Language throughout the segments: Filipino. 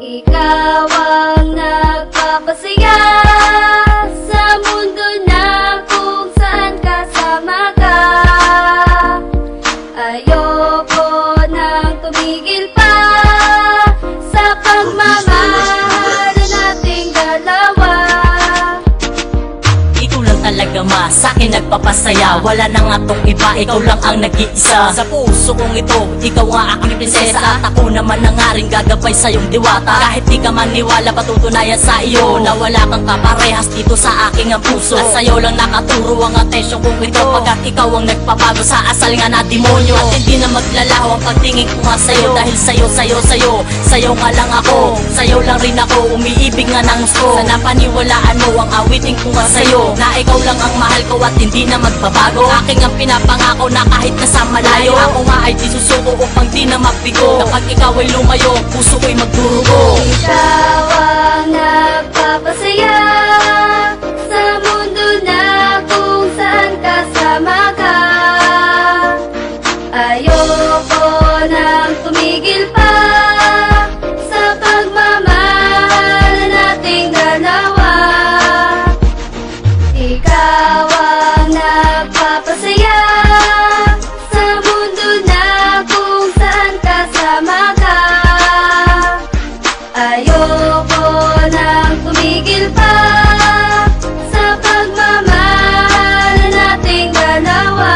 Ikaw ang nagpapasaya sa mundo na kung saan kasama ka. Ayoko nang tumigil pa sa pagmamahal nating dalawa. Ikaw lang talaga ma, sa'kin nagpapasaya. Wala na nga tong iba, ikaw lang ang nag-iisa. Sa puso kong ito, ikaw nga aking prinsesa. At ako naman na nga rin gagabay sa iyong diwata. Kahit di ka maniwala, patutunayan sa iyo na wala kang kaparehas dito sa aking ang puso. At sa'yo lang nakaturo ang atensyon kong ito, pagkat ikaw ang nagpapago sa asal nga na demonyo. At hindi na maglalaho ang pagtingin ko nga sa'yo, dahil sa'yo nga lang ako, sa'yo lang rin ako, umiibig nga ng gusto. Sana paniwalaan mo ang awitin ko nga sa'yo, na ikaw lang ang mahal ko at hindi na magbabago. Aking ang pinapangako na kahit nasa malayo, ako nga ay di susuko upang di na mabigo. Kapag ikaw ay lumayo, puso ko'y magdurugo. Ikaw ang nagpapasaya sa mundo na kung saan kasama ka. Ayoko nang tumigil pa sa pagmamahal nating dalawa. Ikaw ang nagpapasaya sa mundo na kung saan kasama ka. Ayoko nang tumigil pa sa pagmamahal nating dalawa.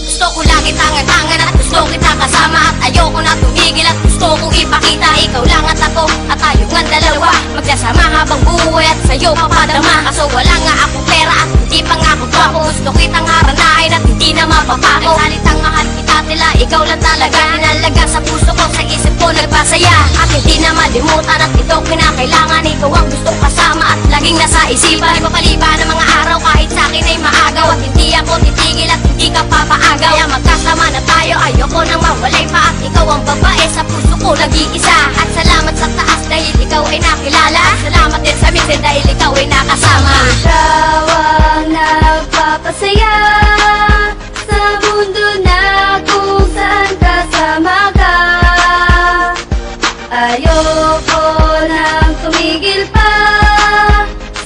Gusto ko lagi tangan-tangan at gusto kita kasama. At ayoko na tumigil at gusto kong ipakita ikaw lang at ako at tayo nga dalawa magsasama habang buhay at sa'yo papadama. Kaso wala nga akong pera at hindi pa nga ako gwapo. Gusto kitang haranahin at hindi na mapapako. Salitang mahal kita tila, ikaw lang talaga. Inalaga sa puso ko, sa isip ko nagpasaya. At hindi na malimutan at ito kinakailangan. Ikaw ang gusto kasama at laging nasa isipan. Di mapaliban ng mga araw kahit sa'kin ay maagaw. At hindi ako titigil at hindi ka papaagaw. Kaya magkasama na tayo, ayoko nang mawalay pa. At ikaw ang babae sa puso ko nag-iisa. At salamat sa taas dahil ikaw ay nakilala. At salamat din sa minsan dahil ikaw ay nakasama. Ikaw ang nagpapasaya sa mundo na kung saan kasama ka. Ayoko nang tumigil pa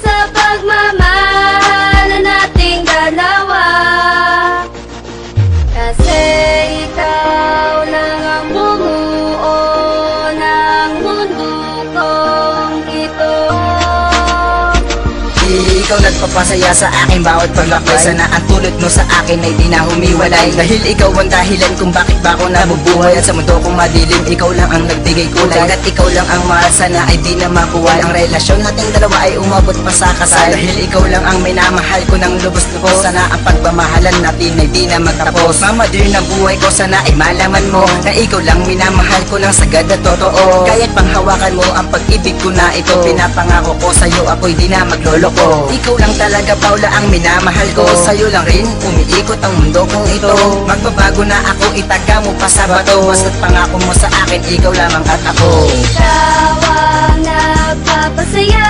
sa pagmamahal nating dalawa. Kasi ikaw lang ang bumuo ng mundo kong ito. Ikaw nagpapasaya sa aking bawat paglakbay. Sana ang tulad mo sa akin ay di na humiwalay. Dahil ikaw ang dahilan kung bakit ba ako nabubuhay. At sa mundo kong madilim, ikaw lang ang nagbigay kulay. At ikaw lang ang mahal, sana ay di na makuwal. Ang relasyon nating dalawa ay umabot pa sa kasal. Dahil ikaw lang ang minamahal ko ng lubos-lubos. Sana ang pagmamahalan natin ay di na magtapos. Mama dear ng buhay ko, sana ay malaman mo na ikaw lang minamahal ko ng sagad at totoo. Kaya't panghawakan mo ang pag-ibig ko na ito. Pinapangako ko sa'yo, ako'y di na magloloko. Ikaw lang talaga Paula ang minamahal ko. Sa'yo lang rin umiikot ang mundo kong ito. Magbabago na ako, itaga mo pa sa bato. Basta't pangako mo sa akin, ikaw lamang at ako. Ikaw ang nagpapasaya